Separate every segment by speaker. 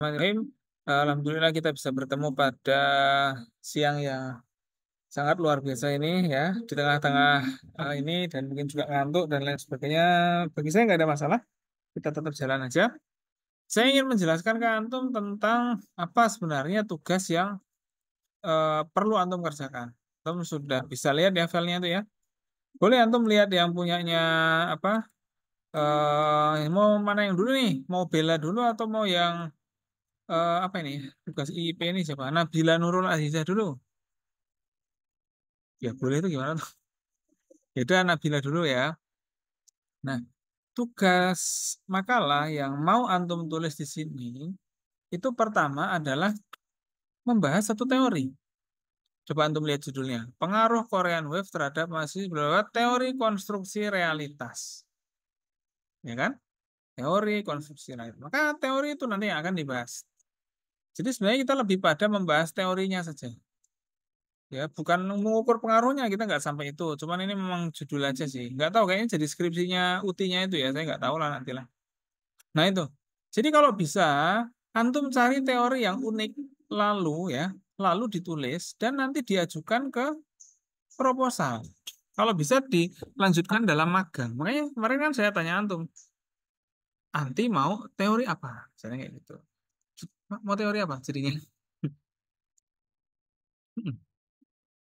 Speaker 1: Bismillahirrahmanirrahim. Alhamdulillah kita bisa bertemu pada siang yang sangat luar biasa ini ya, di tengah-tengah ini dan mungkin juga ngantuk dan lain sebagainya. Bagi saya nggak ada masalah, kita tetap jalan aja. Saya ingin menjelaskan ke antum tentang apa sebenarnya tugas yang perlu antum kerjakan. Antum sudah bisa lihat ya filenya itu ya. Boleh antum lihat yang punyanya apa? Mau mana yang dulu nih? Mau Bella dulu atau mau yang apa ini tugas IIP ini siapa? Nabila Nurul Azizah dulu. Ya boleh itu gimana tuh? Ya udah Nabila dulu ya. Nah, tugas makalah yang mau antum tulis di sini itu pertama adalah membahas satu teori. Coba antum lihat judulnya. Pengaruh Korean Wave terhadap mahasiswa berlewat teori konstruksi realitas. Ya kan? Teori konstruksi realitas. Maka teori itu nanti yang akan dibahas. Jadi sebenarnya kita lebih pada membahas teorinya saja. Ya, bukan mengukur pengaruhnya, kita nggak sampai itu. Cuman ini memang judul aja sih. Nggak tahu, kayaknya jadi skripsinya UT-nya itu ya. Saya nggak tahu lah nantilah. Nah itu. Jadi kalau bisa, antum cari teori yang unik, lalu ya, lalu ditulis, dan nanti diajukan ke proposal. Kalau bisa dilanjutkan dalam magang. Makanya kemarin kan saya tanya antum, anti mau teori apa? Misalnya kayak gitu. Mau teori apa jadinya?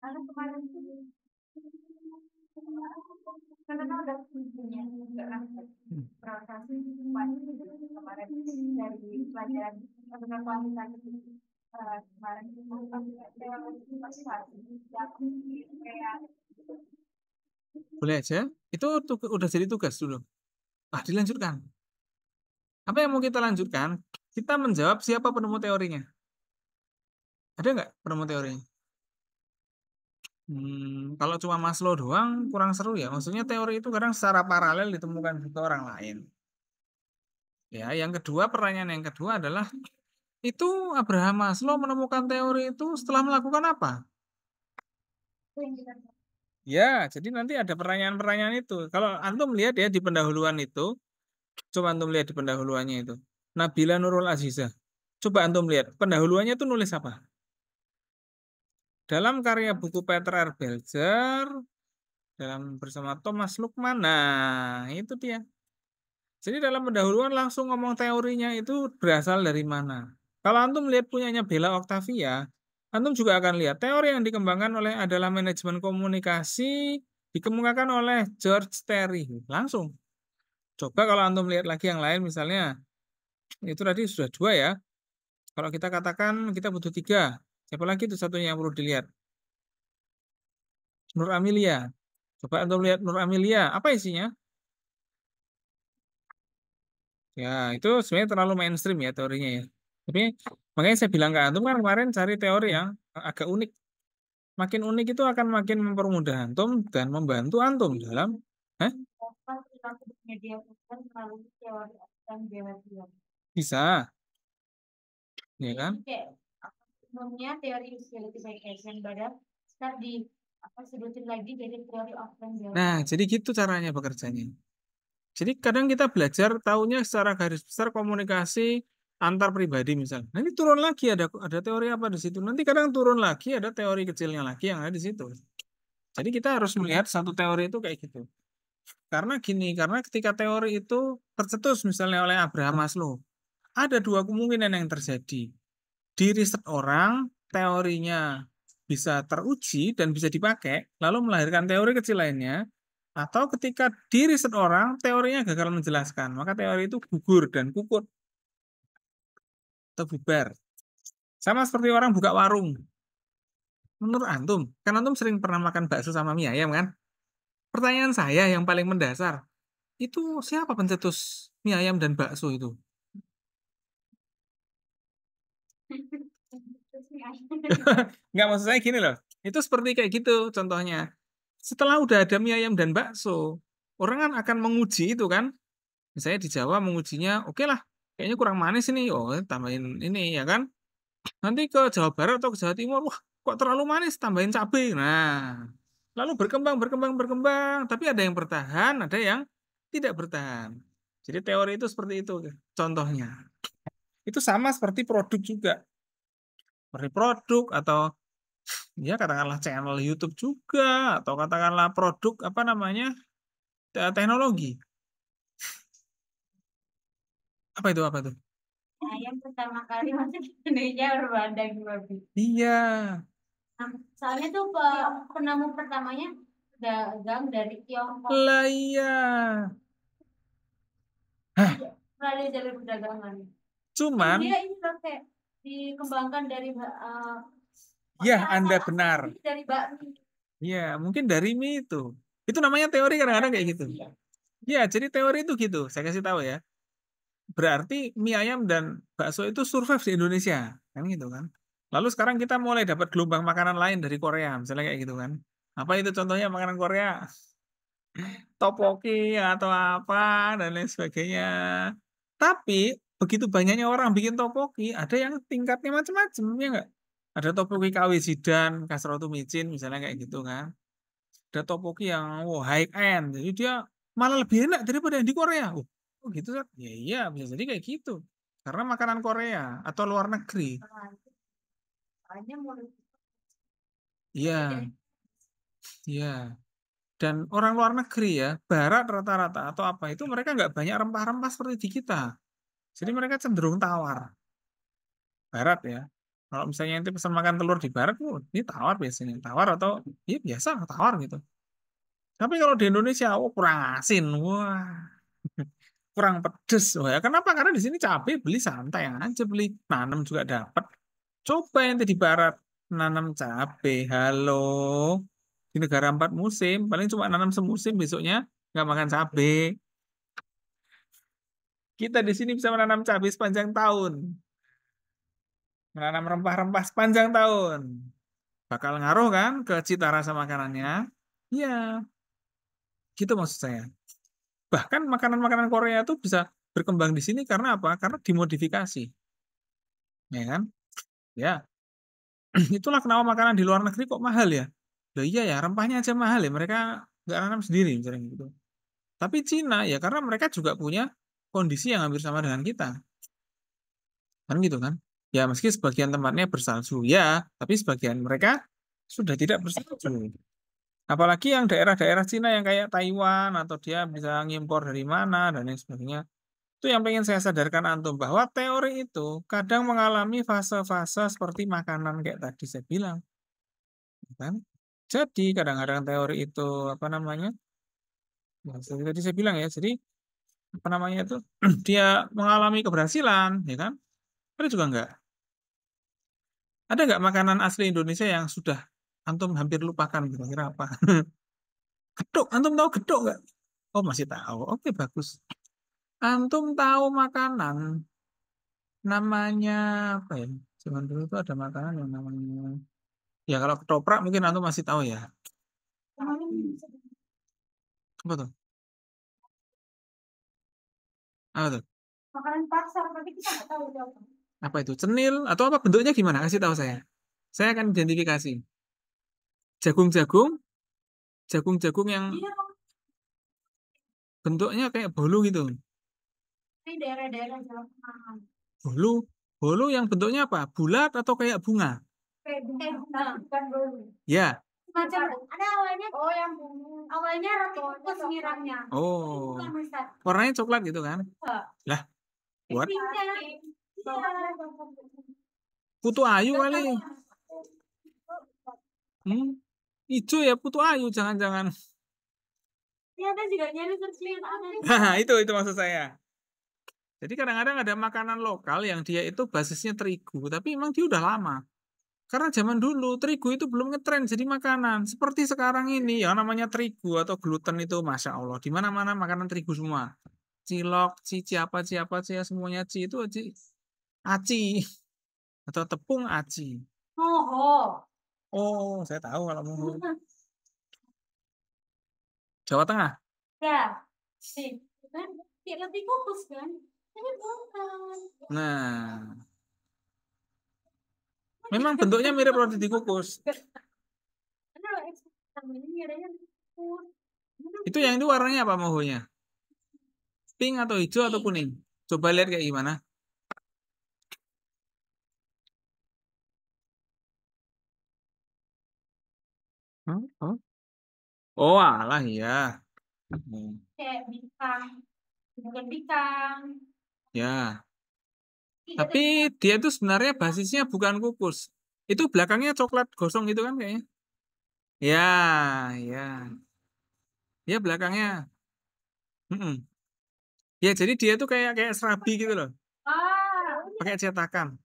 Speaker 2: Karena kemarin itu karena kan ada kuncinya juga kan transaksi kemarin dari pelajaran tentang kuantitatif kemarin itu pasti kayak
Speaker 1: Boleh aja. Itu udah jadi tugas dulu. Ah, dilanjutkan. Apa yang mau kita lanjutkan? Kita menjawab siapa penemu teorinya. Ada nggak penemu teorinya? Kalau cuma Maslow doang kurang seru ya. Maksudnya teori itu kadang secara paralel ditemukan juga orang lain. Ya, yang kedua pertanyaan yang kedua adalah itu Abraham Maslow menemukan teori itu setelah melakukan apa?
Speaker 2: yang kita
Speaker 1: Ya, jadi nanti ada pertanyaan-pertanyaan itu. Kalau antum lihat ya di pendahuluan itu, coba antum lihat di pendahuluannya itu. Nabila Nurul Azizah. Coba antum lihat pendahuluannya itu nulis apa? Dalam karya buku Peter R. Belzer, dalam bersama Thomas Lukman. Nah, itu dia. Jadi dalam pendahuluan langsung ngomong teorinya itu berasal dari mana. Kalau antum lihat punyanya Bella Octavia, antum juga akan lihat teori yang dikembangkan oleh adalah manajemen komunikasi, dikemukakan oleh George Terry. Langsung. Coba kalau antum lihat lagi yang lain misalnya, itu tadi sudah dua ya. Kalau kita katakan kita butuh tiga, siapa lagi itu satunya yang perlu dilihat? Nur Amelia. Coba antum lihat Nur Amelia, apa isinya? Ya, itu sebenarnya terlalu mainstream ya teorinya ya. Tapi makanya saya bilang ke antum kan kemarin cari teori yang agak unik. Makin unik itu akan makin mempermudah antum dan membantu antum dalam eh,
Speaker 2: kita media sosial terlalu teori dan dia
Speaker 1: bisa, ya
Speaker 2: jadi
Speaker 1: kan?
Speaker 2: kayak sebelumnya teori utilization pada start di apa sebutin lagi jadi teori of
Speaker 1: Nah,
Speaker 2: transaction.
Speaker 1: jadi gitu caranya bekerjanya. Jadi kadang kita belajar tahunya secara garis besar komunikasi antar pribadi misalnya. Nanti turun lagi ada teori apa di situ. Nanti kadang turun lagi ada teori kecilnya lagi yang ada di situ. Jadi kita harus melihat satu teori itu kayak gitu. Karena gini, karena ketika teori itu tercetus misalnya oleh Abraham Maslow, ada dua kemungkinan yang terjadi. Di riset orang, teorinya bisa teruji dan bisa dipakai, lalu melahirkan teori kecil lainnya, atau ketika di riset orang, teorinya gagal menjelaskan, maka teori itu gugur dan kukut atau bubar. Sama seperti orang buka warung. Menurut antum, kan antum sering pernah makan bakso sama mie ayam kan? Pertanyaan saya yang paling mendasar, itu siapa pencetus mie ayam dan bakso itu? Nggak, maksud saya gini loh. Itu seperti kayak gitu contohnya. Setelah udah ada mie ayam dan bakso, orang kan akan menguji itu kan. Misalnya di Jawa mengujinya, oke lah, kayaknya kurang manis ini. Oh, tambahin ini ya kan. Nanti ke Jawa Barat atau ke Jawa Timur, wah kok terlalu manis, tambahin cabai. Nah, lalu berkembang, berkembang, berkembang. Tapi ada yang bertahan, ada yang tidak bertahan. Jadi teori itu seperti itu contohnya. Itu sama seperti produk juga. Seperti produk atau ya katakanlah channel YouTube juga atau katakanlah produk apa namanya teknologi. Apa itu apa tuh?
Speaker 2: Nah, yang pertama kali masuk Indonesia berbeda babi.
Speaker 1: Iya.
Speaker 2: Nah, soalnya tuh penemu pertamanya dagang dari Tiongkok.
Speaker 1: Lah iya. Hah,
Speaker 2: Melalui jalur perdagangan.
Speaker 1: cuman
Speaker 2: Dia ini loh kayak dikembangkan dari
Speaker 1: ya Anda benar.
Speaker 2: dari bakmi.
Speaker 1: Iya, mungkin dari mie itu. Itu namanya teori kadang-kadang kayak gitu. Ya, jadi teori itu gitu. Saya kasih tahu ya. Berarti mie ayam dan bakso itu survive di Indonesia, kan gitu kan. Lalu sekarang kita mulai dapat gelombang makanan lain dari Korea, misalnya kayak gitu kan. Apa itu contohnya makanan Korea? Topoki atau apa dan lain sebagainya. Tapi begitu banyaknya orang bikin topoki, ada yang tingkatnya macam-macam ya enggak? Ada topoki KW Zidan, Kasrotu Micin misalnya kayak gitu kan. Ada topoki yang high end, jadi dia malah lebih enak daripada yang di Korea. Oh gitu kan? Ya iya bisa jadi kayak gitu. Karena makanan Korea atau luar negeri.
Speaker 2: Soalnya menurut
Speaker 1: Iya, iya. Dan orang luar negeri ya, barat rata-rata atau apa itu mereka nggak banyak rempah-rempah seperti di kita. Jadi mereka cenderung tawar. Barat ya. Kalau misalnya nanti pesan makan telur di barat, ini tawar biasanya. Tawar atau ya biasa tawar gitu. Tapi kalau di Indonesia, kurang asin. Wah, kurang pedes. Wah, ya kenapa? Karena di sini cabai beli santai aja beli. Nanam juga dapat. Coba yang di barat nanam cabai. Halo. Di negara 4 musim, paling cuma nanam semusim besoknya nggak makan cabai. Kita di sini bisa menanam cabai sepanjang tahun. Menanam rempah-rempah sepanjang tahun. Bakal ngaruh kan ke cita rasa makanannya? Iya, gitu maksud saya. Bahkan makanan-makanan Korea itu bisa berkembang di sini karena apa? Karena dimodifikasi, ya kan? Ya, itulah kenapa makanan di luar negeri kok mahal ya. Loh iya ya, rempahnya aja mahal ya. Mereka nggak nanam sendiri misalnya gitu. Tapi Cina ya karena mereka juga punya kondisi yang hampir sama dengan kita, kan gitu kan? Ya meski sebagian tempatnya bersalju ya, tapi sebagian mereka sudah tidak bersalju. Apalagi yang daerah-daerah Cina yang kayak Taiwan atau dia bisa ngimpor dari mana dan lain sebagainya. Itu yang pengen saya sadarkan antum bahwa teori itu kadang mengalami fase-fase seperti makanan kayak tadi saya bilang, kan? Jadi kadang-kadang teori itu apa namanya? Ya, seperti tadi saya bilang ya. Jadi apa namanya itu dia mengalami keberhasilan, ya kan? Ada juga enggak? Ada enggak makanan asli Indonesia yang sudah antum hampir lupakan kira-kira apa? Geduk, antum tahu geduk enggak? Oh masih tahu. Oke bagus. Antum tahu makanan namanya apa ya? Zaman dulu itu ada makanan yang namanya ya kalau ketoprak mungkin antum masih tahu ya. Apa tuh? Apa tuh?
Speaker 2: makanan pasar, tapi kita nggak tahu itu apa.
Speaker 1: Apa itu? Cenil atau apa bentuknya gimana? Kasih tahu saya. Saya akan identifikasi. Jagung-jagung, jagung-jagung yang
Speaker 2: Iya,
Speaker 1: bentuknya kayak bolu gitu.
Speaker 2: di daerah-daerah Jawa Tengah.
Speaker 1: Bolu, bolu yang bentuknya apa? Bulat atau kayak bunga?
Speaker 2: Bukan dulu.
Speaker 1: Ya.
Speaker 2: Macam ada awalnya. Oh, yang awalnya roti kukus ngiranya.
Speaker 1: Oh.
Speaker 2: Bukan Ustaz.
Speaker 1: Warnanya coklat gitu kan? Lah, buat putu ayu kali. Hmm? Ijo ya putu ayu, jangan-jangan.
Speaker 2: Iya, ada juga nyari kecil.
Speaker 1: Nah, itu maksud saya. Jadi kadang-kadang ada makanan lokal yang dia itu basisnya terigu, tapi memang dia udah lama. Karena zaman dulu terigu itu belum ngetren jadi makanan. Seperti sekarang ini yang namanya terigu atau gluten itu, masya Allah, di mana-mana makanan terigu semua. Cilok, ciapa, cia semuanya ci itu aci atau tepung aci.
Speaker 2: Oh,
Speaker 1: Oh, saya tahu kalau mau Jawa Tengah.
Speaker 2: ya. Sih, kan? Kayak roti kukus kan? Ini bukan.
Speaker 1: Nah, memang bentuknya mirip roti dikukus. Itu yang itu warnanya apa mohonya? Pink atau hijau atau kuning? Coba lihat kayak gimana. Oh, oh alah ya.
Speaker 2: Kayak bintang, bukan bintang.
Speaker 1: Ya,
Speaker 2: Iya,
Speaker 1: tapi dia itu sebenarnya basisnya bukan kukus. Itu belakangnya coklat gosong gitu kan kayaknya. Ya, ya. Ya belakangnya. Mm-mm. Ya jadi dia tuh kayak kayak serabi gitu loh. Pakai cetakan.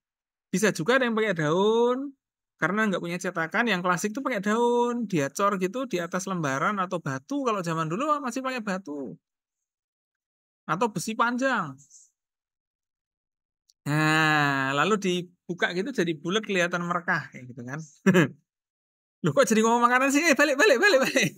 Speaker 1: Bisa juga ada yang pakai daun. Karena nggak punya cetakan, yang klasik tuh pakai daun. Dia cor gitu di atas lembaran atau batu. Kalau zaman dulu masih pakai batu. Atau besi panjang. Nah, lalu dibuka gitu jadi bulat kelihatan merekah kayak gitu kan. Loh kok jadi ngomong makanan sih? Balik, balik, balik, balik.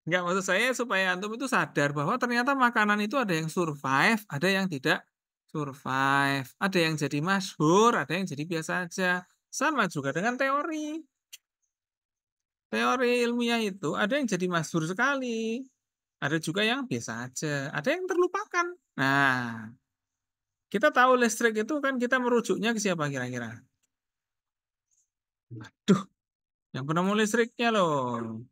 Speaker 1: Enggak, maksud saya supaya antum itu sadar bahwa ternyata makanan itu ada yang survive, ada yang tidak survive. Ada yang jadi masyhur, ada yang jadi biasa aja. Sama juga dengan teori. Teori ilmiah itu ada yang jadi masyhur sekali. Ada juga yang biasa aja. Ada yang terlupakan. Nah, kita tahu listrik itu kan kita merujuknya ke siapa kira-kira? Duh, yang penemu listriknya loh.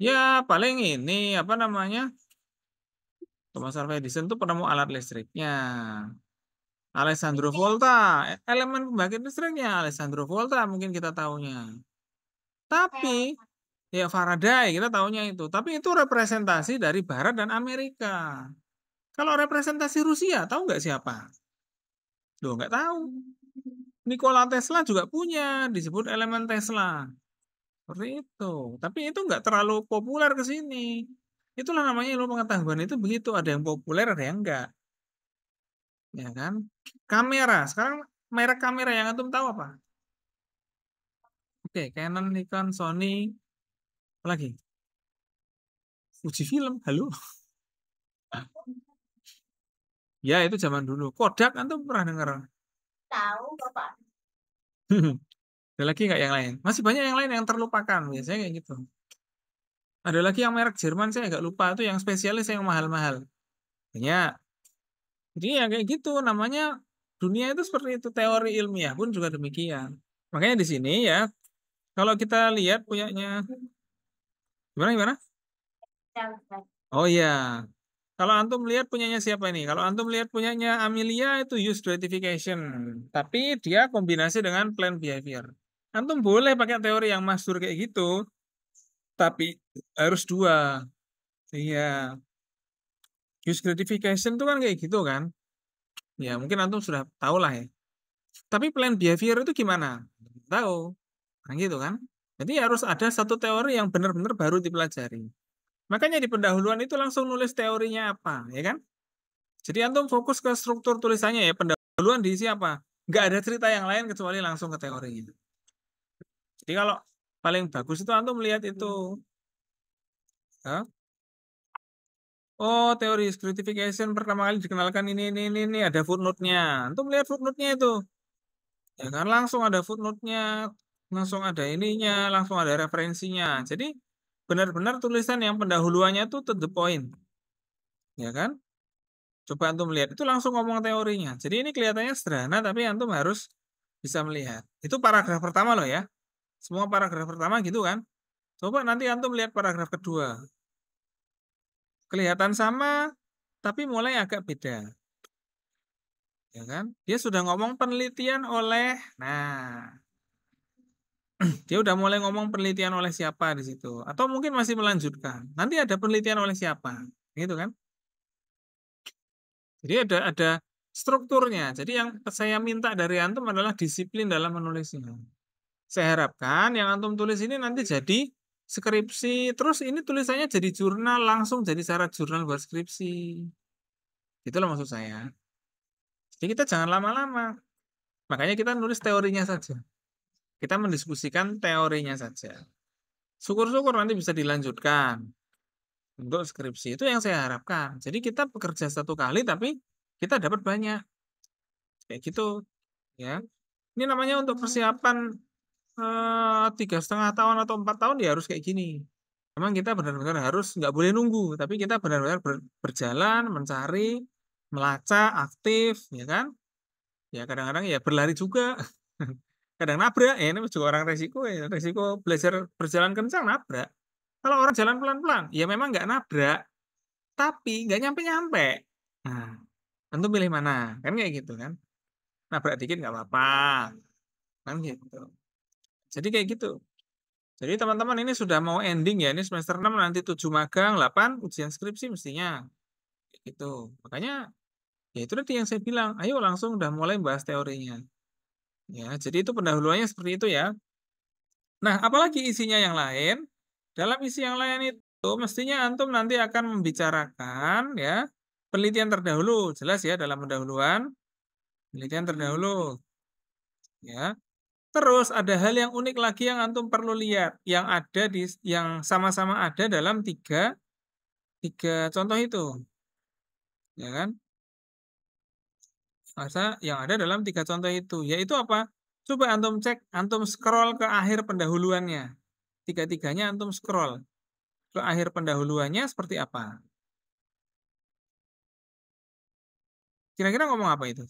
Speaker 1: Ya, paling ini apa namanya? Thomas Alva Edison tuh penemu alat listriknya. Alessandro Volta, elemen pembangkit listriknya Alessandro Volta mungkin kita tahunya. Tapi ya Faraday kita tahunya itu. Tapi itu representasi dari Barat dan Amerika. Kalau representasi Rusia, tahu nggak siapa? Loh, nggak tahu. Nikola Tesla juga punya, disebut elemen Tesla. Seperti itu. Tapi itu nggak terlalu populer ke sini. Itulah namanya ilmu pengetahuan itu begitu. Ada yang populer, ada yang enggak. Ya kan? Kamera. Sekarang merek kamera yang antum tahu apa? Oke, Canon, Nikon, Sony, apa lagi? Fuji Film, halo? Ya, itu zaman dulu. Kodak antum pernah dengar?
Speaker 2: tahu Bapak.
Speaker 1: Ada lagi nggak yang lain? Masih banyak yang lain yang terlupakan. Biasanya kayak gitu. Ada lagi yang merek Jerman, saya nggak lupa. Itu yang spesialis, yang mahal-mahal. Banyak. Jadi ya kayak gitu. Namanya dunia itu seperti itu. Teori ilmiah pun juga demikian. Makanya di sini ya, kalau kita lihat punyanya, gimana, gimana? Oh iya, kalau antum lihat punyanya siapa ini? Kalau antum lihat punyanya Amelia itu use gratification, tapi dia kombinasi dengan plan behavior. Antum boleh pakai teori yang masyhur kayak gitu, tapi harus dua. Iya, use gratification itu kan kayak gitu kan? Ya mungkin antum sudah tahu lah ya. Tapi plan behavior itu gimana? Tahu, nah gitu kan? Jadi harus ada satu teori yang benar-benar baru dipelajari. Makanya di pendahuluan itu langsung nulis teorinya apa, ya kan? Jadi antum fokus ke struktur tulisannya ya, pendahuluan diisi apa? Nggak ada cerita yang lain kecuali langsung ke teorinya. Jadi kalau paling bagus itu antum melihat itu. Hah? Oh, teori gratification pertama kali dikenalkan ini, ada footnote-nya. Antum lihat footnote-nya itu. Ya kan langsung ada footnote-nya, langsung ada ininya, langsung ada referensinya. Jadi benar-benar tulisan yang pendahuluannya itu to the point. Ya kan? Coba antum lihat itu langsung ngomong teorinya. Jadi ini kelihatannya sederhana tapi antum harus bisa melihat. Itu paragraf pertama loh ya. Semua paragraf pertama gitu kan. Coba nanti antum lihat paragraf kedua. Kelihatan sama tapi mulai agak beda. Ya kan? Dia sudah ngomong penelitian oleh, nah, dia udah mulai ngomong penelitian oleh siapa di situ. Atau mungkin masih melanjutkan. Nanti ada penelitian oleh siapa. Gitu kan? Jadi ada strukturnya. Jadi yang saya minta dari antum adalah disiplin dalam menulisnya. Saya harapkan yang antum tulis ini nanti jadi skripsi. Terus ini tulisannya jadi jurnal, langsung jadi syarat jurnal buat skripsi. Itulah maksud saya. Jadi kita jangan lama-lama. Makanya kita nulis teorinya saja. Kita mendiskusikan teorinya saja. Syukur-syukur nanti bisa dilanjutkan untuk skripsi. Itu yang saya harapkan. Jadi kita bekerja satu kali tapi kita dapat banyak. Kayak gitu ya. Ini namanya untuk persiapan 3,5 tahun atau 4 tahun ya harus kayak gini. Memang kita benar-benar harus nggak boleh nunggu, tapi kita benar-benar berjalan, mencari, melacak, aktif, ya kan? Ya kadang-kadang ya berlari juga. kadang nabrak. Ini juga orang resiko ya. Resiko belajar berjalan kencang nabrak. Kalau orang jalan pelan-pelan, ya memang nggak nabrak, tapi nggak nyampe-nyampe. Nah, tentu pilih mana? Kan kayak gitu kan. Nabrak dikit nggak apa-apa. Kan gitu. Jadi kayak gitu. Jadi teman-teman ini sudah mau ending ya. Ini semester 6 nanti 7 magang, 8 ujian skripsi mestinya. Kayak gitu. Makanya ya itu tadi yang saya bilang, ayo langsung udah mulai bahas teorinya. Ya, jadi itu pendahuluannya seperti itu ya. Nah, apalagi isinya yang lain? Dalam isi yang lain itu mestinya antum nanti akan membicarakan ya penelitian terdahulu, jelas ya dalam pendahuluan, penelitian terdahulu ya. Terus ada hal yang unik lagi yang antum perlu lihat yang ada yang sama-sama ada dalam tiga tiga contoh itu, ya kan? Masa yang ada dalam tiga contoh itu, yaitu apa? Coba antum cek, antum scroll ke akhir pendahuluannya. Tiga-tiganya antum scroll ke akhir pendahuluannya seperti apa? Kira-kira ngomong apa itu?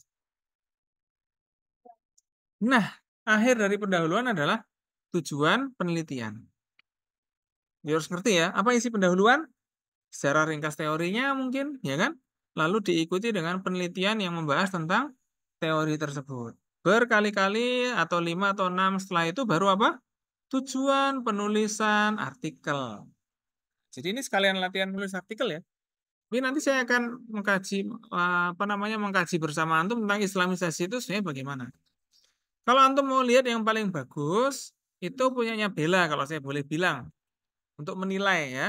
Speaker 1: Nah, akhir dari pendahuluan adalah tujuan penelitian. Ya harus ngerti ya, apa isi pendahuluan? Secara ringkas teorinya mungkin, ya kan? Lalu diikuti dengan penelitian yang membahas tentang teori tersebut. Berkali-kali atau 5 atau 6 setelah itu baru apa? Tujuan penulisan artikel. Jadi ini sekalian latihan menulis artikel ya. Tapi nanti saya akan mengkaji mengkaji bersama antum tentang Islamisasi itu sebenarnya bagaimana. Kalau antum mau lihat yang paling bagus, itu punyanya Bella kalau saya boleh bilang untuk menilai ya.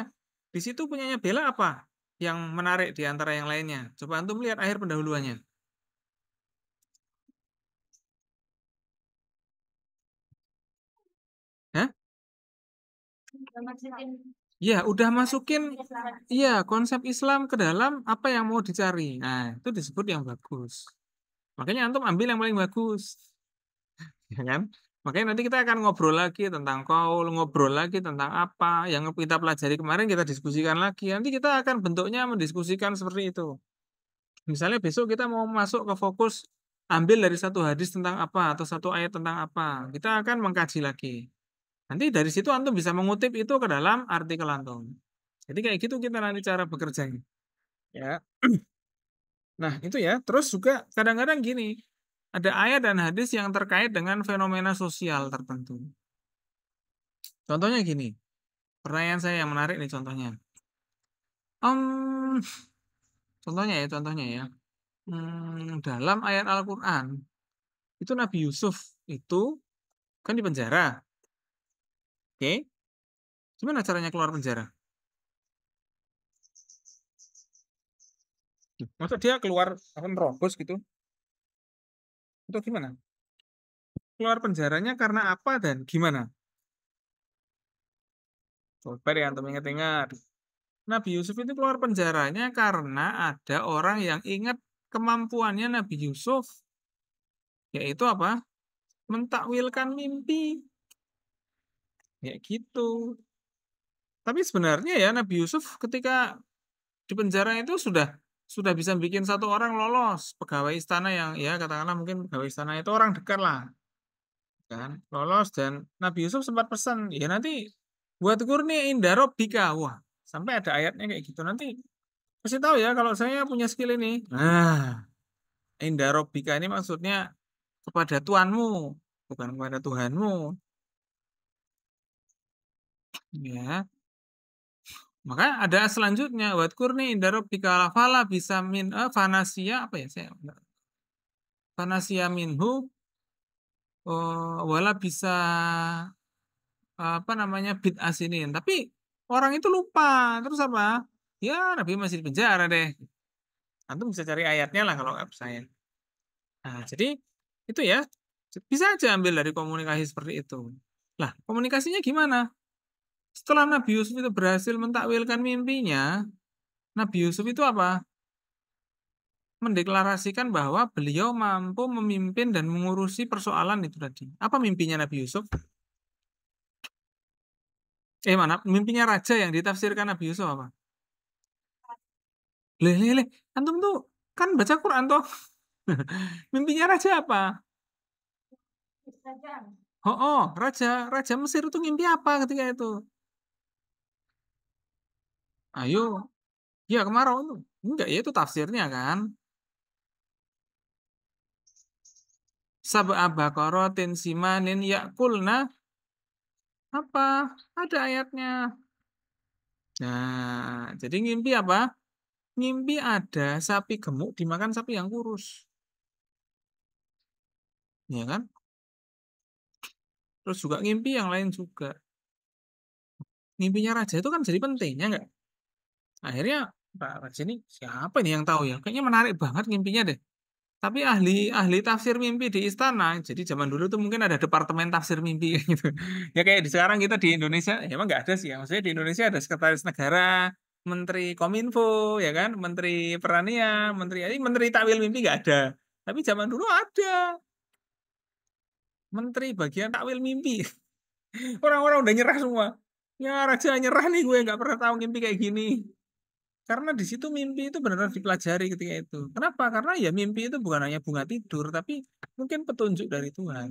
Speaker 1: Di situ punyanya Bella apa yang menarik di antara yang lainnya? Coba antum lihat akhir pendahuluannya. Hah? Ya, udah masukin iya konsep Islam ke dalam apa yang mau dicari. Nah, itu disebut yang bagus. Makanya antum ambil yang paling bagus, ya kan? Makanya nanti kita akan ngobrol lagi tentang kaul, ngobrol lagi tentang apa yang kita pelajari kemarin kita diskusikan lagi. Nanti kita akan bentuknya mendiskusikan seperti itu. Misalnya besok kita mau masuk ke fokus ambil dari satu hadis tentang apa atau satu ayat tentang apa. Kita akan mengkaji lagi. Nanti dari situ antum bisa mengutip itu ke dalam artikel antum. Jadi kayak gitu kita nanti cara bekerjanya. Ya. Nah, itu ya. Terus juga kadang-kadang gini, ada ayat dan hadis yang terkait dengan fenomena sosial tertentu. Contohnya gini, pertanyaan saya yang menarik nih contohnya. Om, contohnya ya. Dalam ayat Al-Quran, itu Nabi Yusuf itu kan di penjara. Oke, gimana caranya keluar penjara? Masa dia keluar apa nerobos gitu? Itu gimana? Keluar penjaranya karena apa dan gimana? Coba deh antum ingat-ingat. Nabi Yusuf itu keluar penjaranya karena ada orang yang ingat kemampuannya Nabi Yusuf, yaitu apa? Mentakwilkan mimpi. Ya gitu. Tapi sebenarnya ya Nabi Yusuf ketika di penjara itu sudah bisa bikin satu orang lolos, pegawai istana yang ya katakanlah mungkin pegawai istana itu orang dekat lah, kan? Lolos dan Nabi Yusuf sempat pesan, ya nanti buat kurni inda rabbika. Wah, sampai ada ayatnya kayak gitu. Nanti kasih tahu ya kalau saya punya skill ini. Nah, inda rabbika ini maksudnya kepada Tuhanmu, bukan kepada Tuhanmu. Ya, maka ada selanjutnya buat kurni inda rabbika fala bisa min fanasia apa ya saya fanasia minhu wala bisa apa namanya bid'ah sinin. Tapi orang itu lupa. Terus apa? Ya Nabi masih di penjara deh. Antum bisa cari ayatnya lah kalau nggak percaya. Nah, jadi itu ya bisa aja ambil dari komunikasi seperti itu. Lah, komunikasinya gimana? Setelah Nabi Yusuf itu berhasil mentakwilkan mimpinya, Nabi Yusuf itu apa? Mendeklarasikan bahwa beliau mampu memimpin dan mengurusi persoalan itu tadi. Apa mimpinya Nabi Yusuf? Mana? Mimpinya raja yang ditafsirkan Nabi Yusuf apa? Leh. Antum tuh kan baca Quran toh. Mimpinya raja apa? Raja Mesir itu ngimpi apa ketika itu? Ayo, ya kemarau tuh. Enggak, ya itu tafsirnya kan. Sab'a baqaratin simanin yakulna apa? Ada ayatnya. Nah, jadi ngimpi apa? Ngimpi ada sapi gemuk dimakan sapi yang kurus. Ya kan? Terus juga ngimpi yang lain juga. Ngimpinya raja itu kan jadi penting, ya enggak? Akhirnya Pak Raja ini siapa ini yang tahu ya? Kayaknya menarik banget ngimpinya deh. Tapi ahli ahli tafsir mimpi di istana. Jadi zaman dulu tuh mungkin ada departemen tafsir mimpi gitu. Ya kayak di sekarang kita di Indonesia, ya emang nggak ada sih ya. Maksudnya di Indonesia ada sekretaris negara, menteri Kominfo, ya kan, menteri pertanian, menteri takwil mimpi nggak ada. Tapi zaman dulu ada menteri bagian takwil mimpi. Orang-orang udah nyerah semua. Ya raja nyerah nih, gue nggak pernah tahu mimpi kayak gini. Karena di situ mimpi itu benar-benar dipelajari ketika itu. Kenapa? Karena ya mimpi itu bukan hanya bunga tidur, tapi mungkin petunjuk dari Tuhan.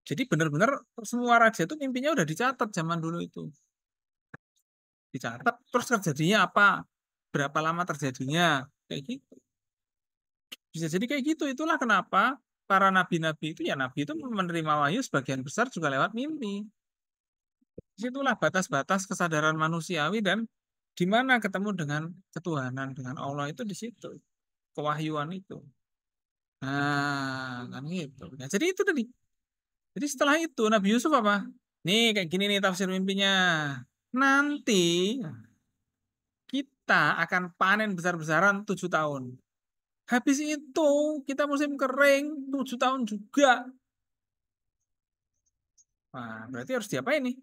Speaker 1: Jadi benar-benar semua raja itu mimpinya udah dicatat zaman dulu itu. Dicatat, terus terjadinya apa? Berapa lama terjadinya? Kayak gitu. Bisa jadi kayak gitu. Itulah kenapa para nabi-nabi itu, ya nabi itu menerima wahyu sebagian besar juga lewat mimpi. Disitulah batas-batas kesadaran manusiawi dan di mana ketemu dengan ketuhanan, dengan Allah itu di situ. Kewahyuan itu. Nah, kan gitu. Nah, jadi itu tadi. Jadi setelah itu Nabi Yusuf apa? Nih kayak gini nih tafsir mimpinya. Nanti kita akan panen besar-besaran 7 tahun. Habis itu kita musim kering 7 tahun juga. Nah, berarti harus diapain nih?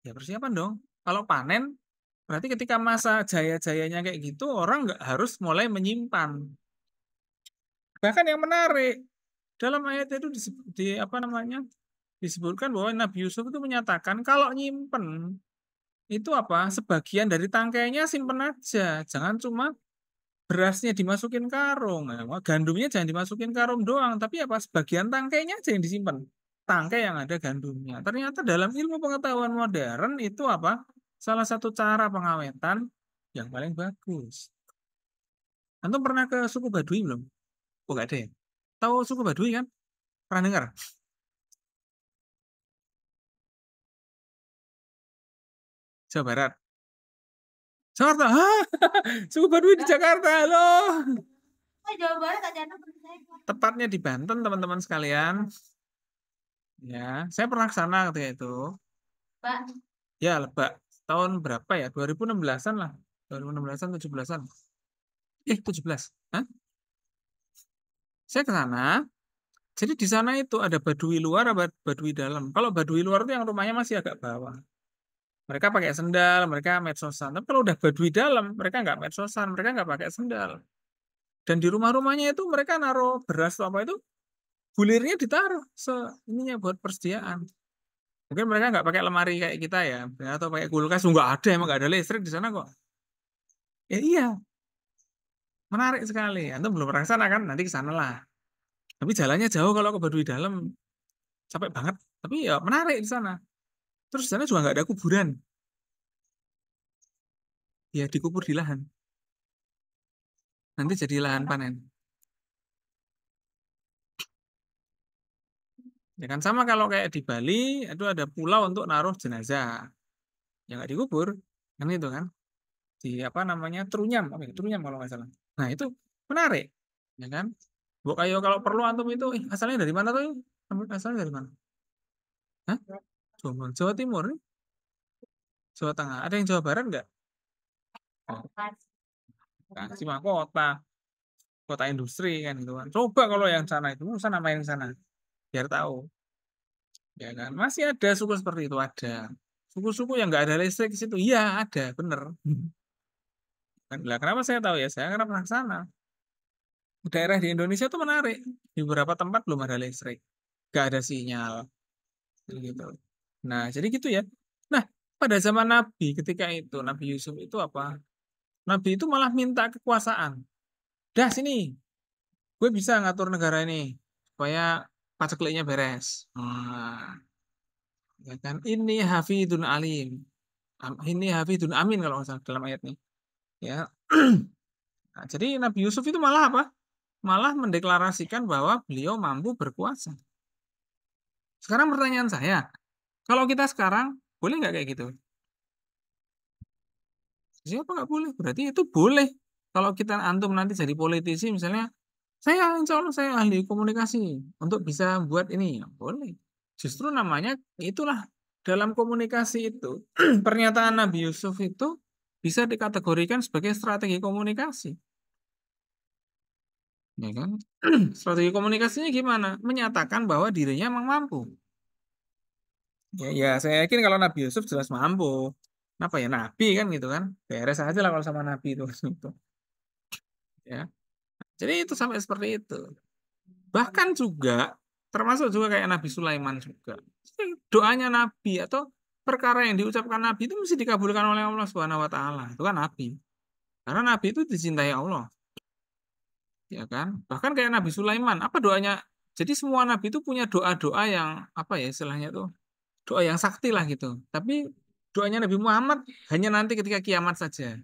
Speaker 1: Ya persiapan dong. Kalau panen, berarti ketika masa jaya-jayanya kayak gitu, orang nggak harus mulai menyimpan. Bahkan yang menarik, dalam ayat itu apa namanya? Disebutkan bahwa Nabi Yusuf itu menyatakan kalau nyimpen itu apa? Sebagian dari tangkainya simpen aja, jangan cuma berasnya dimasukin karung. Nah, gandumnya jangan dimasukin karung doang, tapi apa? Sebagian tangkainya aja yang disimpan. Tangkai yang ada gandumnya. Ternyata dalam ilmu pengetahuan modern itu apa? Salah satu cara pengawetan yang paling bagus. Antum pernah ke suku Baduy belum? Oh, nggak ada ya? Tahu suku Baduy kan? Pernah dengar? Jawa Barat. Jakarta. Hah? Suku Baduy di Jakarta. Loh.
Speaker 2: Jawa Barat ada anak saya.
Speaker 1: Tepatnya di Banten, teman-teman sekalian. Ya, saya pernah ke sana ketika itu.
Speaker 2: Pak,
Speaker 1: Ya, Lebak. Tahun berapa ya? 2016-an lah. 2016-an, 17-an. 17. Hah? Saya ke sana. Jadi di sana itu ada Baduy luar, ada Baduy dalam. Kalau Baduy luar itu yang rumahnya masih agak bawah. Mereka pakai sendal, mereka medsosan. Tapi kalau udah Baduy dalam, mereka nggak medsosan, mereka nggak pakai sendal. Dan di rumah-rumahnya itu mereka naruh beras atau apa itu, bulirnya ditaruh ininya buat persediaan. Mungkin mereka nggak pakai lemari kayak kita ya, atau pakai kulkas. Nggak ada, emang nggak ada listrik di sana kok. Ya iya, menarik sekali. Antum belum pernah ke sana kan? Nanti ke sana lah. Tapi jalannya jauh kalau ke Baduy dalam, capek banget. Tapi ya menarik di sana. Terus di sana juga nggak ada kuburan. Ya dikubur di lahan. Nanti jadi lahan panen. Ya kan sama kalau kayak di Bali itu ada pulau untuk naruh jenazah. Yang nggak dikubur, kan itu kan? Di apa namanya Trunyam, apa ya? Trunyam kalau nggak salah. Nah itu menarik, ya kan? Bu kayo kalau perlu antum itu, asalnya dari mana tuh? Asalnya dari mana? Hah? Jawa Timur nih? Jawa Tengah. Ada yang Jawa Barat nggak? Oh, cuma kota, kota industri kan itu kan. Coba kalau yang sana itu, sana main ke sana, biar tahu, ya kan? Masih ada suku seperti itu ada. Suku-suku yang nggak ada listrik di situ, iya ada, bener. Lah, kenapa saya tahu ya? Saya karena pernah ke sana. Daerah di Indonesia itu menarik. Di beberapa tempat belum ada listrik, nggak ada sinyal, gitu. Nah, jadi gitu ya. Nah, pada zaman Nabi ketika itu, Nabi Yusuf itu apa? Nabi itu malah minta kekuasaan. Dah sini, gue bisa ngatur negara ini supaya pacekliknya beres. Nah, ya kan? Ini hafidun alim. Ini hafidun amin kalau nggak salah dalam ayatnya. Ya. Nah, jadi Nabi Yusuf itu malah apa? Malah mendeklarasikan bahwa beliau mampu berkuasa. Sekarang pertanyaan saya, kalau kita sekarang boleh nggak kayak gitu? Siapa nggak boleh? Berarti itu boleh. Kalau kita antum nanti jadi politisi misalnya, saya insya Allah saya ahli komunikasi untuk bisa buat ini, ya boleh. Justru namanya itulah dalam komunikasi itu pernyataan Nabi Yusuf itu bisa dikategorikan sebagai strategi komunikasi, ya kan? Strategi komunikasinya gimana? Menyatakan bahwa dirinya memang mampu. Ya, ya, saya yakin kalau Nabi Yusuf jelas mampu. Kenapa ya Nabi kan gitu kan? Beres aja lah kalau sama Nabi itu. Gitu. Ya. Jadi itu sampai seperti itu. Bahkan juga termasuk juga kayak Nabi Sulaiman juga. Doanya Nabi atau perkara yang diucapkan Nabi itu mesti dikabulkan oleh Allah Subhanahu wa taala. Itu kan Nabi. Karena Nabi itu dicintai Allah, ya kan? Bahkan kayak Nabi Sulaiman, apa doanya? Jadi semua nabi itu punya doa-doa yang apa ya istilahnya tuh? Doa yang sakti lah gitu. Tapi doanya Nabi Muhammad hanya nanti ketika kiamat saja.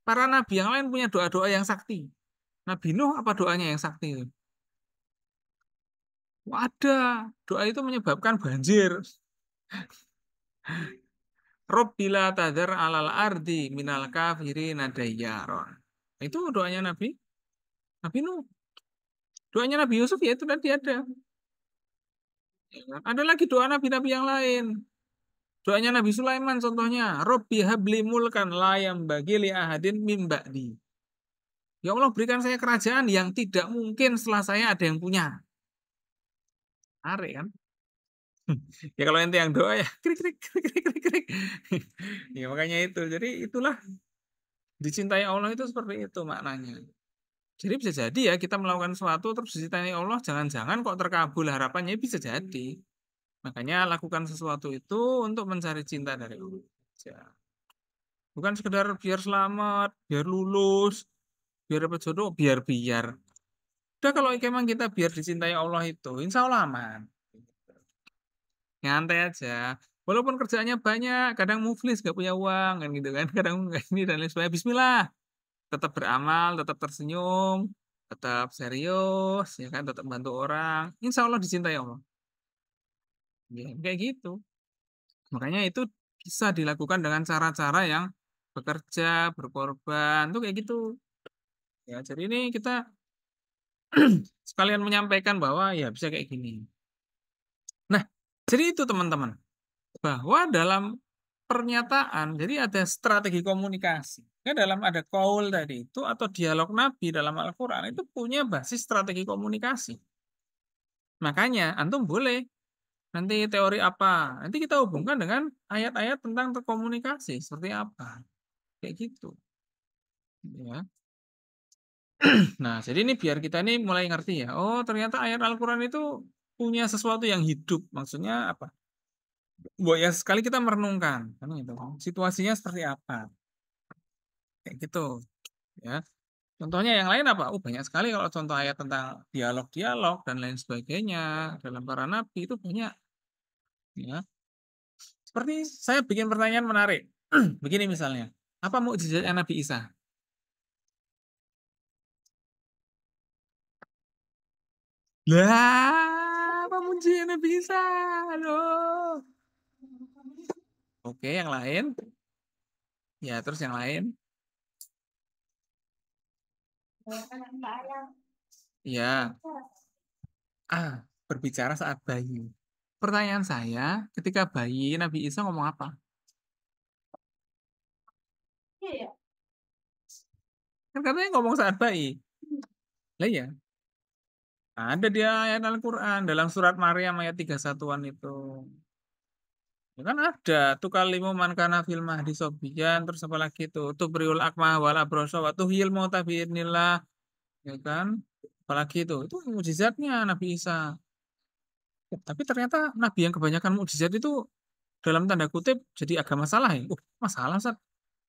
Speaker 1: Para nabi yang lain punya doa-doa yang sakti. Nabi Nuh apa doanya yang sakti itu? Ada. Doa itu menyebabkan banjir. Robbila tadar alal ardi minal kafirin dayyaron. Itu doanya Nabi Nuh. Doanya Nabi Yusuf ya itu tadi ada. Ya kan? Ada lagi doa nabi-nabi yang lain. Doanya Nabi Sulaiman contohnya, Robbi habli mulkan layam bagi li ahadin mim ba'di. Ya Allah berikan saya kerajaan yang tidak mungkin setelah saya ada yang punya. Menarik kan? Ya kalau ente yang doa ya krik krik krik krik krik krik. Ya makanya itu. Jadi itulah dicintai Allah itu seperti itu maknanya. Jadi bisa jadi ya kita melakukan sesuatu terus dicintai Allah, jangan-jangan kok terkabul harapannya bisa jadi. Makanya lakukan sesuatu itu untuk mencari cinta dari Allah. Ya. Bukan sekedar biar selamat, biar lulus, biar dapat jodoh, biar. Udah kalau emang kita biar dicintai Allah itu, insya Allah aman. Nyantai aja. Walaupun kerjaannya banyak, kadang muflis, gak punya uang, kan gitu kan. Kadang nggak ini dan lain sebagainya. Bismillah. Tetap beramal, tetap tersenyum, tetap serius, ya kan, tetap bantu orang. Insya Allah dicintai Allah. Ya, kayak gitu. Makanya itu bisa dilakukan dengan cara-cara yang bekerja, berkorban, tuh kayak gitu. Ya, jadi ini kita sekalian menyampaikan bahwa ya bisa kayak gini. Nah, jadi itu teman-teman, bahwa dalam pernyataan, jadi ada strategi komunikasi. Ya, dalam ada kaul tadi itu atau dialog Nabi dalam Al-Quran itu punya basis strategi komunikasi. Makanya antum boleh nanti teori apa, nanti kita hubungkan dengan ayat-ayat tentang komunikasi seperti apa, kayak gitu. Ya. Nah, jadi ini biar kita ini mulai ngerti ya. Oh, ternyata ayat Al-Quran itu punya sesuatu yang hidup. Maksudnya apa? Buat ya sekali kita merenungkan, kan gitu. Situasinya seperti apa? Kayak gitu, ya. Contohnya yang lain apa? Oh, banyak sekali kalau contoh ayat tentang dialog-dialog dan lain sebagainya dalam para nabi itu banyak, ya. Seperti saya bikin pertanyaan menarik. Begini misalnya, apa mukjizatnya Nabi Isa? Lah, apa mukjizatnya Nabi Isa? Aduh. Oke, yang lain? Ya, terus yang lain? Ya, berbicara saat bayi. Pertanyaan saya, ketika bayi Nabi Isa ngomong apa? Kan katanya ngomong saat bayi. Lah ya, ada dia ayat Al-Quran dalam surat Maryam ayat 31-an itu. Ya kan ada tuh kalimu man kana fil mahdi sobiyan terus apa lagi tuh beriul akmah wal abroso wa tuhyil mauta biidznillah, ya kan? Apalagi itu mukjizatnya Nabi Isa. Tapi ternyata Nabi yang kebanyakan mukjizat itu dalam tanda kutip jadi agak masalah ya. Masalah Ustaz.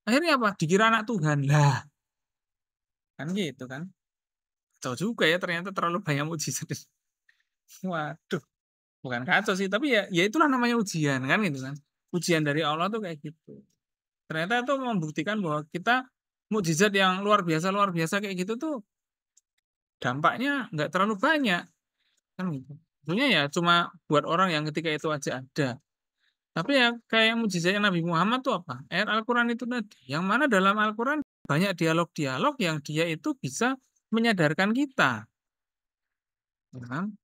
Speaker 1: Akhirnya apa? Dikira anak Tuhan. Lah, kan gitu kan. Tahu juga ya ternyata terlalu banyak mukjizat. Waduh, bukan kacau sih, tapi ya itulah namanya ujian kan gitu kan. Ujian dari Allah tuh kayak gitu. Ternyata itu membuktikan bahwa kita mukjizat yang luar biasa kayak gitu tuh dampaknya nggak terlalu banyak kan gitu. Sebenarnya ya cuma buat orang yang ketika itu aja ada. Tapi ya kayak mukjizatnya Nabi Muhammad tuh apa? Ayat Al-Quran itu tadi. Yang mana dalam Al-Quran banyak dialog-dialog yang dia itu bisa menyadarkan kita. Ya kan?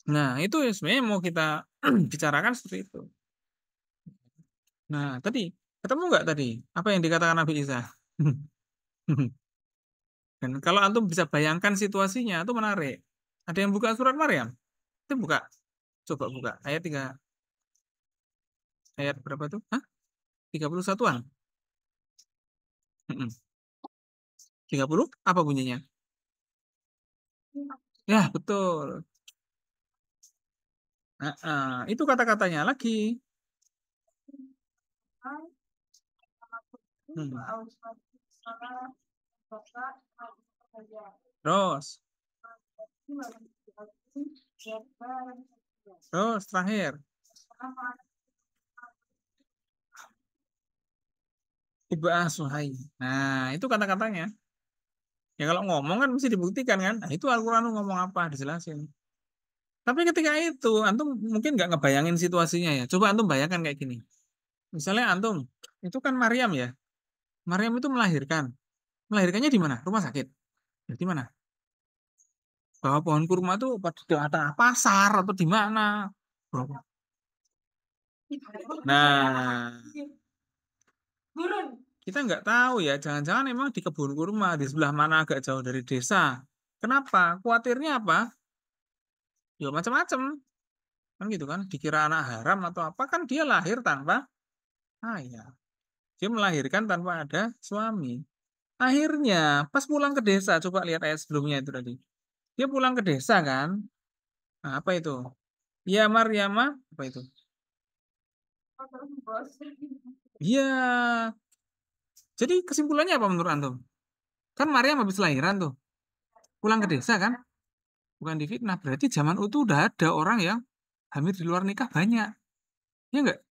Speaker 1: Nah, itu ya sebenarnya mau kita bicarakan seperti itu. Nah, tadi ketemu nggak tadi apa yang dikatakan Nabi Isa? Dan kalau antum bisa bayangkan situasinya itu menarik. Ada yang buka surat Maryam? Itu buka. Coba buka ayat 3, ayat berapa tuh? Hah? 31-an. 30 apa bunyinya? Ya, betul. Itu kata-katanya lagi. Hmm. Terus, terakhir. Iba Suhai. Nah, itu kata-katanya. Ya kalau ngomong kan mesti dibuktikan kan. Nah, itu Al-Quran ngomong apa, dijelasin. Tapi ketika itu, antum mungkin nggak ngebayangin situasinya ya. Coba antum bayangkan kayak gini. Misalnya antum, itu kan Maryam ya. Maryam itu melahirkan. Melahirkannya di mana? Rumah sakit. Di mana? Bawah pohon kurma tuh pada tengah pasar atau di mana? Nah, kita nggak tahu ya. Jangan-jangan memang di kebun kurma di sebelah mana agak jauh dari desa. Kenapa? Khawatirnya apa? Ya macam-macam. Kan gitu kan. Dikira anak haram atau apa kan dia lahir tanpa ayah. Dia melahirkan tanpa ada suami. Akhirnya pas pulang ke desa, coba lihat ayat sebelumnya itu tadi. Dia pulang ke desa kan. Nah, apa itu? Ya Maryama, apa itu? Iya. Jadi kesimpulannya apa menurut antum? Kan Maryam habis lahiran tuh, pulang ke desa kan? Bukan difitnah. Berarti zaman itu udah ada orang yang hamil di luar nikah banyak. Ya enggak?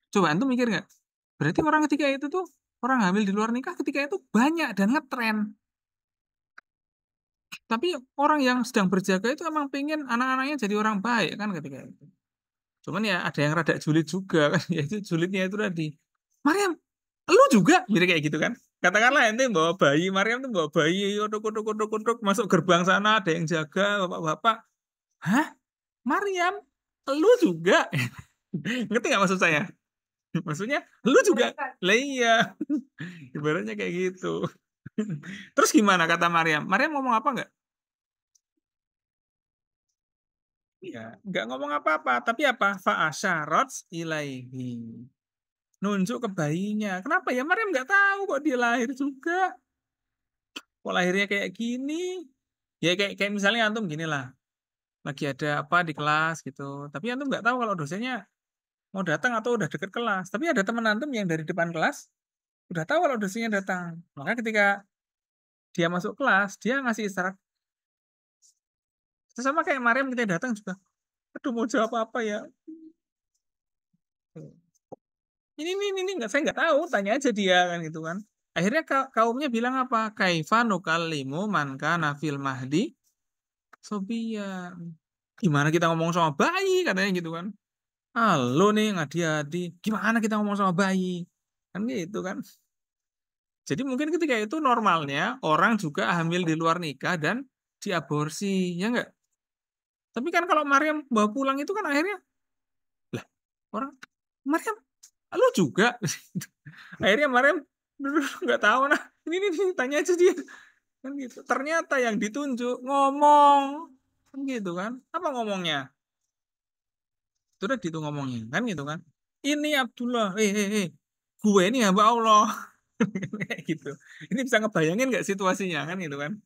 Speaker 1: Coba antum mikir nggak? Berarti orang ketika itu tuh, orang hamil di luar nikah ketika itu banyak dan ngetren. Tapi orang yang sedang berjaga itu emang pengen anak-anaknya jadi orang baik kan ketika itu. Cuman ya ada yang rada julid juga kan. Yaitu julidnya itu tadi. Maryam, lu juga mirip kayak gitu kan? Katakanlah ente bawa bayi, Maryam tuh bawa bayi, odok masuk gerbang sana ada yang jaga, bapak-bapak. Hah? Maryam, lu juga? Ngerti nggak maksud saya? Maksudnya, lu juga? Lah iya, ibaratnya kayak gitu. Terus gimana kata Maryam? Maryam ngomong apa nggak? Ya, nggak ngomong apa-apa, tapi apa? Fa'asyarat ilaihi. Nunjuk ke bayinya. Kenapa ya? Maryam nggak tahu kok dia lahir juga. Kok lahirnya kayak gini? Ya kayak misalnya antum gini lah. Lagi ada apa di kelas gitu. Tapi antum nggak tahu kalau dosennya mau datang atau udah deket kelas. Tapi ada teman antum yang dari depan kelas udah tahu kalau dosennya datang. Maka ketika dia masuk kelas, dia ngasih isyarat. Sama kayak Maryam kita datang juga. Aduh mau jawab apa ya? Ini nggak, saya nggak tahu, tanya aja dia kan gitu kan. Akhirnya kaumnya bilang apa? Kaifa nukallimu man kana fil mahdi sobia. Gimana kita ngomong sama bayi katanya gitu kan. Halo nih ngadi-adi, gimana kita ngomong sama bayi? Kan gitu kan. Jadi mungkin ketika itu normalnya orang juga hamil di luar nikah dan diaborsi, ya enggak? Tapi kan kalau Maryam bawa pulang itu kan akhirnya, lah orang Maryam, lu juga. Akhirnya Maryam nggak tahu nah. Ini tanya aja dia. Kan gitu. Ternyata yang ditunjuk ngomong. Kan gitu kan. Apa ngomongnya? Itu udah gitu ngomongnya. Kan gitu kan. Ini Abdullah. Gue ini hamba Allah. Kayak gitu. Ini bisa ngebayangin nggak situasinya kan gitu kan?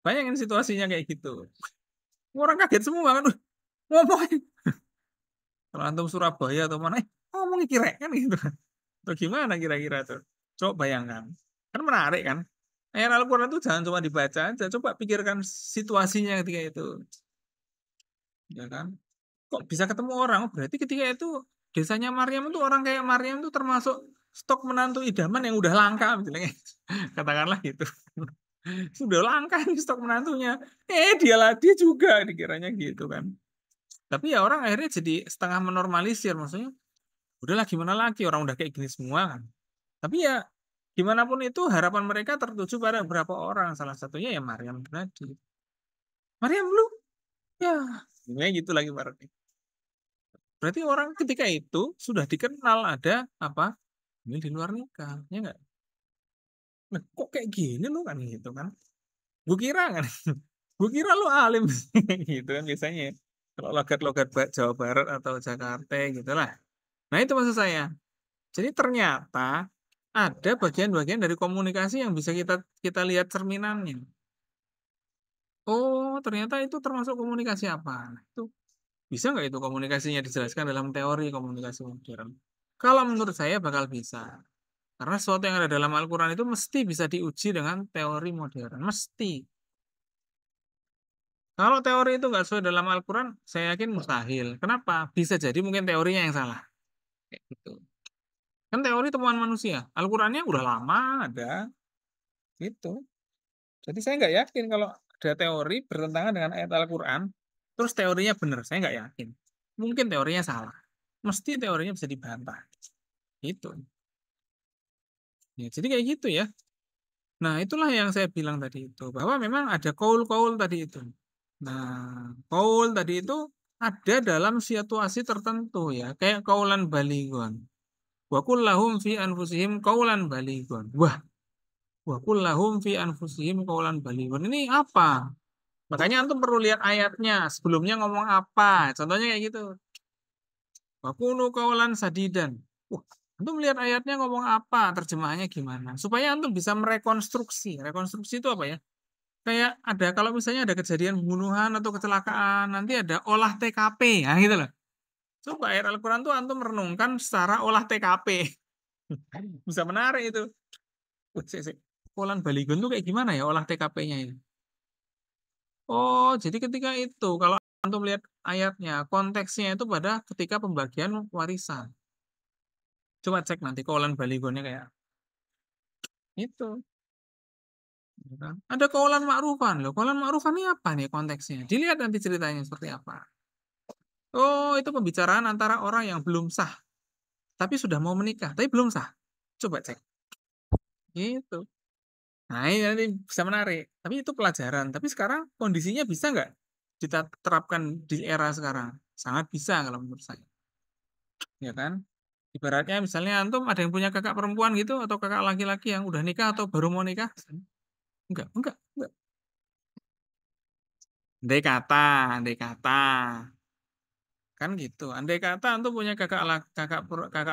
Speaker 1: Bayangin situasinya kayak gitu. Orang kaget semua kan. Ngomongin. Kalau antum Surabaya atau mana, ngomongin kira kan gitu kan. Atau gimana kira-kira tuh? Coba bayangkan. Kan menarik kan? Ayat Al-Quran itu jangan cuma dibaca aja, coba pikirkan situasinya ketika itu, ya kan? Kok bisa ketemu orang? Oh, berarti ketika itu desanya Maryam itu orang kayak Maryam itu termasuk stok menantu idaman yang udah langka, misalnya. Katakanlah gitu. Sudah langka nih stok menantunya. Dia juga dikiranya gitu kan. Tapi ya orang akhirnya jadi setengah menormalisir, maksudnya udahlah gimana lagi orang udah kayak gini semua kan. Tapi ya gimana pun itu harapan mereka tertuju pada beberapa orang, salah satunya ya Maryam tadi. Maryam lu ya gimana gitu lagi berarti. Berarti orang ketika itu sudah dikenal ada apa? Ini di luar nikah, ya enggak? Nah, kok kayak gini lu kan gitu kan? Gue kira kan, gue kira lu alim gitu kan biasanya. Kalau logat-logat Jawa Barat atau Jakarta gitu lah. Nah itu maksud saya. Jadi ternyata ada bagian-bagian dari komunikasi yang bisa kita kita lihat cerminannya. Oh, ternyata itu termasuk komunikasi apa? Nah, itu bisa nggak itu komunikasinya dijelaskan dalam teori komunikasi modern? Kalau menurut saya bakal bisa. Karena sesuatu yang ada dalam Al-Quran itu mesti bisa diuji dengan teori modern. Mesti. Kalau teori itu nggak sesuai dalam Al-Quran, saya yakin mustahil. Kenapa? Bisa jadi mungkin teorinya yang salah. Kayak gitu. Kan teori temuan manusia. Al-Qurannya udah lama ada. Gitu. Jadi saya nggak yakin kalau ada teori bertentangan dengan ayat Al-Quran, terus teorinya benar. Saya nggak yakin. Mungkin teorinya salah. Mesti teorinya bisa dibantah. Itu. Ya, jadi kayak gitu ya. Nah, itulah yang saya bilang tadi itu. Bahwa memang ada kaul-kaul tadi itu. Nah, kaul tadi itu ada dalam situasi tertentu ya. Kayak kaulan baligon. Wa kullahum fi anfusihim kaulan baligon. Wa kullahum fi anfusihim kaulan baligon. Ini apa? Makanya antum perlu lihat ayatnya. Sebelumnya ngomong apa? Contohnya kayak gitu. Wa kunu kaulan sadidan. Wah, antum lihat ayatnya ngomong apa? Terjemahannya gimana? Supaya antum bisa merekonstruksi. Rekonstruksi itu apa ya? Kayak ada kalau misalnya ada kejadian pembunuhan atau kecelakaan, nanti ada olah TKP, ya gitu loh. Coba ayat Al-Quran tuh antum merenungkan secara olah TKP. Bisa menarik itu. Sik. Polan Baligon tuh kayak gimana ya olah TKP-nya ini? Oh, jadi ketika itu kalau antum lihat ayatnya, konteksnya itu pada ketika pembagian warisan. Coba cek nanti kaulan Baligonnya kayak itu. Ya kan? Ada kaulan ma'rufan loh. Kaulan ma'rufan ini apa nih konteksnya? Dilihat nanti ceritanya seperti apa. Oh, itu pembicaraan antara orang yang belum sah, tapi sudah mau menikah, tapi belum sah. Coba cek. Gitu. Nah, ini nanti bisa menarik. Tapi itu pelajaran. Tapi sekarang kondisinya bisa nggak kita terapkan di era sekarang? Sangat bisa kalau menurut saya. Ya kan? Ibaratnya misalnya antum ada yang punya kakak perempuan gitu atau kakak laki-laki yang udah nikah atau baru mau nikah? Enggak. Andai kata. Kan gitu. Andai kata antum punya kakak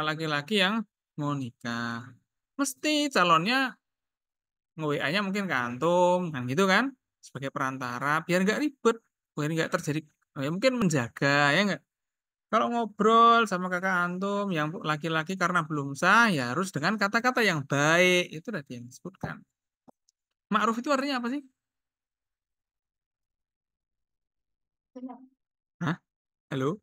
Speaker 1: laki-laki yang mau nikah. Mesti calonnya nge-WA-nya mungkin ke antum, kan gitu kan? Sebagai perantara, biar nggak ribet, biar nggak terjadi, ya mungkin menjaga, ya nggak? Kalau ngobrol sama kakak antum yang laki-laki karena belum sah, ya harus dengan kata-kata yang baik. Itu tadi yang disebutkan. Ma'ruf itu artinya apa sih? Hah? Halo?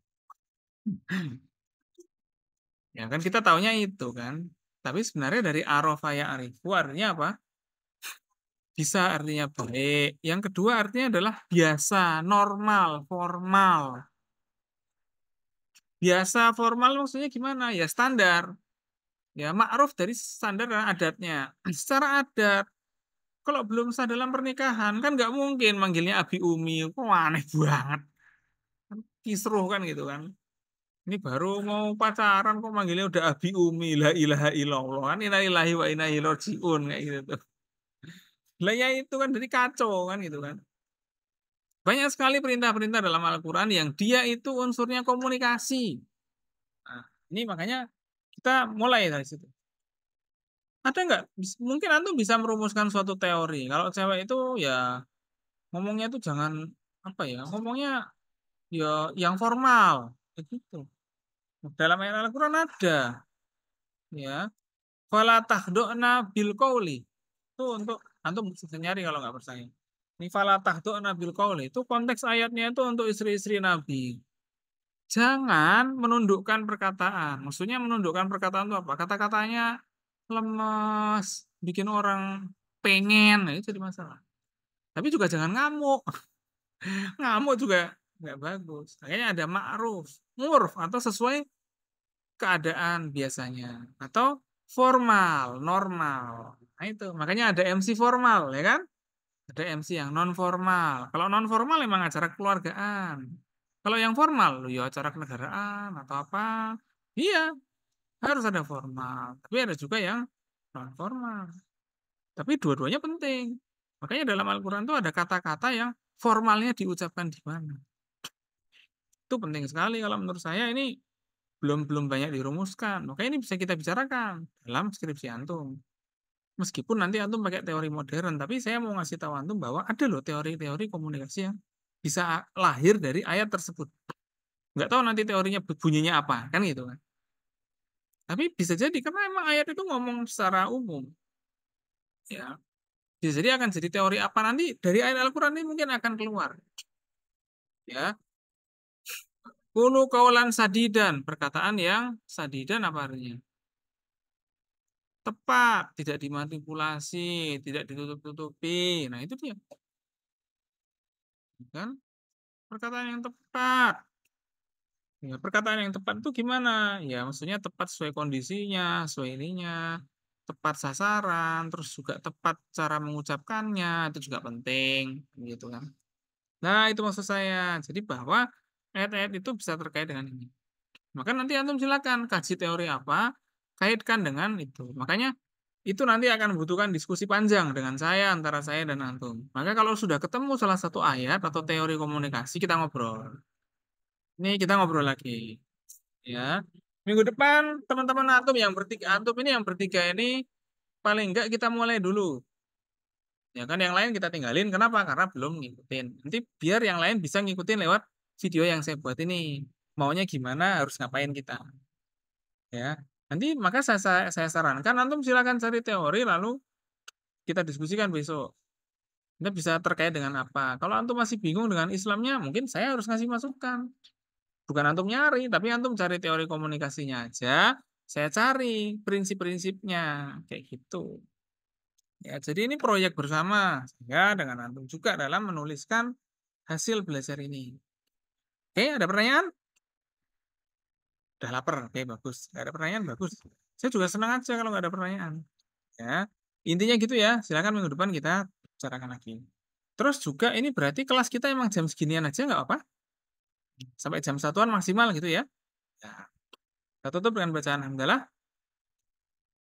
Speaker 1: Ya kan kita taunya itu kan. Tapi sebenarnya dari arofa ya arifu artinya apa? Bisa artinya baik. Yang kedua artinya adalah biasa, normal, formal. Biasa formal maksudnya gimana? Ya standar. Ya ma'ruf dari standar dan adatnya. Secara adat, kalau belum sah dalam pernikahan kan nggak mungkin manggilnya Abi Umi. Kok aneh banget. Kan kisruh kan gitu kan. Ini baru mau pacaran kok manggilnya udah Abi Umi. La ilaha illallah. Kan innalillahi wa inna ilaihi rajiun kayak gitu tuh. Lah ya itu kan jadi kacau kan gitu kan. Banyak sekali perintah-perintah dalam Al-Quran yang dia itu unsurnya komunikasi. Nah, ini makanya kita mulai dari situ. Ada nggak? Mungkin antum bisa merumuskan suatu teori. Kalau cewek itu ya ngomongnya itu jangan apa ya? Ngomongnya ya yang formal, begitu. Dalam ayat Al-Quran ada, ya. Fala tahdona bil qauli. Itu untuk Antum bisa nyari kalau nggak percaya. Ini fala tahdhu'na bil qauli itu konteks ayatnya itu untuk istri-istri Nabi. Jangan menundukkan perkataan. Maksudnya menundukkan perkataan itu apa? Kata-katanya lemes, bikin orang pengen, nah, itu jadi masalah. Tapi juga jangan ngamuk. Ngamuk juga nggak bagus. Makanya ada ma'ruf, ngurf atau sesuai keadaan biasanya atau formal, normal. Nah itu makanya ada MC formal ya kan? Ada MC yang non formal. Kalau non formal memang acara keluargaan. Kalau yang formal, ya acara kenegaraan atau apa? Iya, harus ada formal. Tapi ada juga yang non formal. Tapi dua-duanya penting. Makanya dalam Al-Quran itu ada kata-kata yang formalnya diucapkan di mana. Itu penting sekali kalau menurut saya ini belum banyak dirumuskan. Makanya ini bisa kita bicarakan dalam skripsi antum. Meskipun nanti antum pakai teori modern, tapi saya mau ngasih tahu antum bahwa ada loh teori-teori komunikasi yang bisa lahir dari ayat tersebut. Nggak tahu nanti teorinya bunyinya apa, kan gitu kan. Tapi bisa jadi karena emang ayat itu ngomong secara umum. Ya, bisa jadi akan jadi teori apa nanti dari ayat Al-Quran ini mungkin akan keluar. Ya, kunu kaulan sadidan, perkataan yang sadidan apa artinya? Tepat, tidak dimanipulasi, tidak ditutup-tutupi. Nah, itu dia. Kan? Perkataan yang tepat. Ya, perkataan yang tepat itu gimana? Ya, maksudnya tepat sesuai kondisinya, sesuai ininya, tepat sasaran, terus juga tepat cara mengucapkannya, itu juga penting, gitu kan. Nah, itu maksud saya. Jadi bahwa ayat-ayat itu bisa terkait dengan ini. Maka nanti antum silakan kaji teori apa, kaitkan dengan itu. Makanya itu nanti akan membutuhkan diskusi panjang dengan saya, antara saya dan antum. Maka kalau sudah ketemu salah satu ayat atau teori komunikasi, kita ngobrol. Ini kita ngobrol lagi. Ya. Minggu depan, teman-teman antum yang bertiga, antum ini yang bertiga ini, paling enggak kita mulai dulu. Ya kan, yang lain kita tinggalin. Kenapa? Karena belum ngikutin. Nanti biar yang lain bisa ngikutin lewat video yang saya buat ini. Maunya gimana, harus ngapain kita. Ya. Nanti maka saya sarankan antum silakan cari teori lalu kita diskusikan besok. Anda bisa terkait dengan apa? Kalau antum masih bingung dengan Islamnya, mungkin saya harus ngasih masukan. Bukan antum nyari, tapi antum cari teori komunikasinya aja. Saya cari prinsip-prinsipnya, kayak gitu. Ya, jadi ini proyek bersama saya dengan antum juga dalam menuliskan hasil belajar ini. Oke, ada pertanyaan? Udah lapar, oke bagus. Gak ada pertanyaan, bagus. Saya juga senang aja kalau nggak ada pertanyaan. Ya, intinya gitu ya. Silakan minggu depan kita bicarakan lagi. Terus juga ini berarti kelas kita emang jam seginian aja nggak apa? Sampai jam 1-an maksimal gitu ya. Ya. Kita tutup dengan bacaan hamdalah.